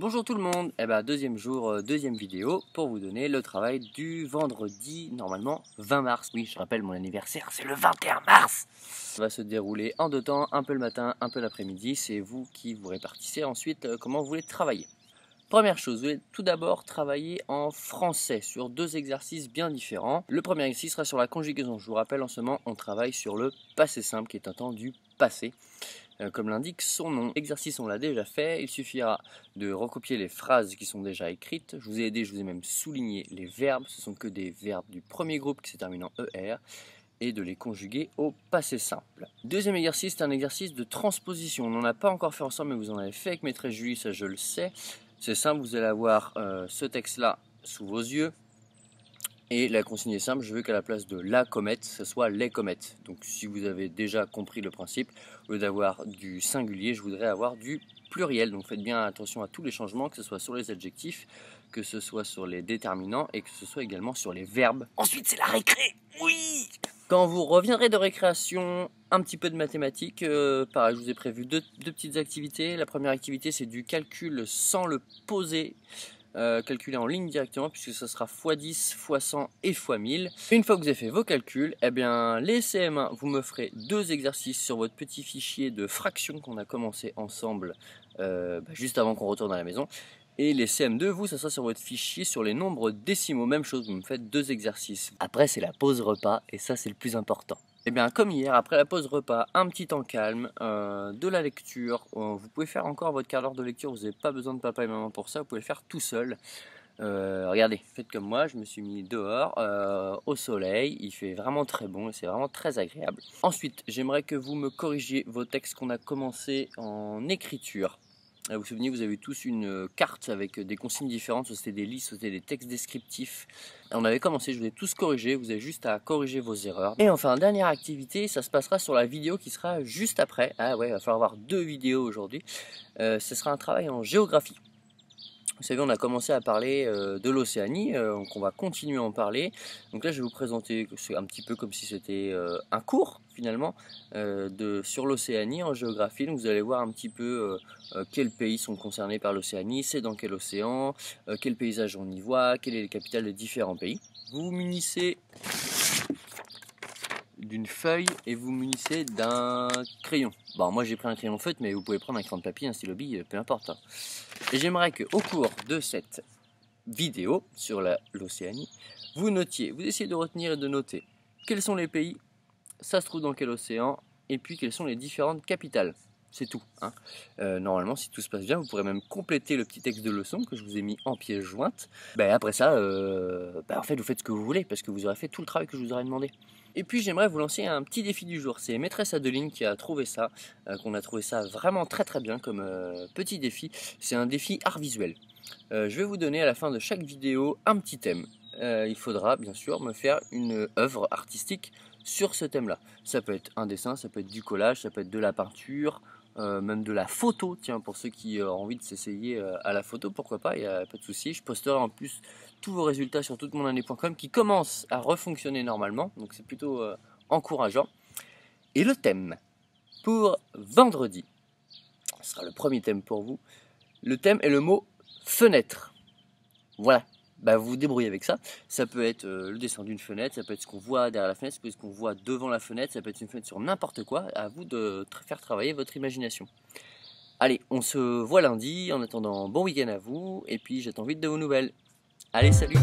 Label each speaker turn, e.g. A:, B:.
A: Bonjour tout le monde, deuxième jour, deuxième vidéo pour vous donner le travail du vendredi, normalement 20 mars. Oui, je rappelle, mon anniversaire, c'est le 21 mars. Ça va se dérouler en deux temps, un peu le matin, un peu l'après-midi. C'est vous qui vous répartissez ensuite comment vous voulez travailler. Première chose, vous allez tout d'abord travailler en français sur deux exercices bien différents. Le premier exercice sera sur la conjugaison. Je vous rappelle, en ce moment, on travaille sur le passé simple qui est un temps du passé. Comme l'indique son nom. L'exercice on l'a déjà fait, il suffira de recopier les phrases qui sont déjà écrites. Je vous ai aidé, je vous ai même souligné les verbes, ce sont que des verbes du premier groupe qui se termine en ER, et de les conjuguer au passé simple. Deuxième exercice, c'est un exercice de transposition. On n'en a pas encore fait ensemble, mais vous en avez fait avec maîtresse Julie, ça je le sais. C'est simple, vous allez avoir ce texte-là sous vos yeux. Et la consigne est simple, je veux qu'à la place de la comète, ce soit les comètes. Donc si vous avez déjà compris le principe, au lieu d'avoir du singulier, je voudrais avoir du pluriel. Donc faites bien attention à tous les changements, que ce soit sur les adjectifs, que ce soit sur les déterminants et que ce soit également sur les verbes. Ensuite c'est la récré, oui. Quand vous reviendrez de récréation, un petit peu de mathématiques, pareil, je vous ai prévu deux petites activités. La première activité c'est du calcul sans le poser. Calculer en ligne directement puisque ce sera x10, x100 et x1000. Une fois que vous avez fait vos calculs, les CM1, vous me ferez deux exercices sur votre petit fichier de fractions qu'on a commencé ensemble juste avant qu'on retourne à la maison. Et les CM2, vous, ça sera sur votre fichier sur les nombres décimaux. Même chose, vous me faites deux exercices. Après, c'est la pause repas et ça, c'est le plus important. Et bien comme hier, après la pause repas, un petit temps calme, de la lecture. Vous pouvez faire encore votre quart d'heure de lecture, vous n'avez pas besoin de papa et maman pour ça, vous pouvez le faire tout seul. Regardez, faites comme moi, je me suis mis dehors, au soleil, il fait vraiment très bon et c'est vraiment très agréable. Ensuite, j'aimerais que vous me corrigiez vos textes qu'on a commencé en écriture. Vous vous souvenez, vous avez tous une carte avec des consignes différentes, soit c'était des listes, soit c'était des textes descriptifs. On avait commencé, je vous ai tous corrigé, vous avez juste à corriger vos erreurs. Et enfin, dernière activité, ça se passera sur la vidéo qui sera juste après. Ah ouais, il va falloir avoir deux vidéos aujourd'hui. Ce sera un travail en géographie. Vous savez, on a commencé à parler de l'Océanie, donc on va continuer à en parler. Donc là, je vais vous présenter, c'est un petit peu comme si c'était un cours finalement sur l'Océanie en géographie. Donc vous allez voir un petit peu quels pays sont concernés par l'Océanie, c'est dans quel océan, quel paysage on y voit, quelle est la capitale des différents pays. Vous vous munissez d'une feuille et vous munissez d'un crayon. Bon, moi j'ai pris un crayon feutre, mais vous pouvez prendre un crayon de papier, un stylo bille, peu importe. Et j'aimerais qu'au cours de cette vidéo sur l'Océanie, vous notiez, vous essayez de retenir et de noter quels sont les pays, ça se trouve dans quel océan, et puis quelles sont les différentes capitales. C'est tout. Normalement, si tout se passe bien, vous pourrez même compléter le petit texte de leçon que je vous ai mis en pièce jointe. Après ça, en fait, vous faites ce que vous voulez, parce que vous aurez fait tout le travail que je vous aurais demandé. Et puis j'aimerais vous lancer un petit défi du jour. C'est maîtresse Adeline qui a trouvé ça, qu'on a trouvé ça vraiment très très bien comme petit défi. C'est un défi art visuel. Je vais vous donner à la fin de chaque vidéo un petit thème. Il faudra bien sûr me faire une œuvre artistique sur ce thème-là. Ça peut être un dessin, ça peut être du collage, ça peut être de la peinture, même de la photo. Tiens, pour ceux qui ont envie de s'essayer à la photo, pourquoi pas, il n'y a pas de souci. Je posterai en plus tous vos résultats sur toutemonannée.com qui commence à refonctionner normalement, donc c'est plutôt encourageant. Et le thème pour vendredi, ce sera le premier thème pour vous. Le thème est le mot fenêtre. Voilà. Vous vous débrouillez avec ça. Ça peut être le dessin d'une fenêtre, ça peut être ce qu'on voit derrière la fenêtre, ça peut être ce qu'on voit devant la fenêtre, ça peut être une fenêtre sur n'importe quoi. À vous de faire travailler votre imagination. Allez, on se voit lundi. En attendant, bon week-end à vous. Et puis j'attends vite de vos nouvelles. Allez, salut!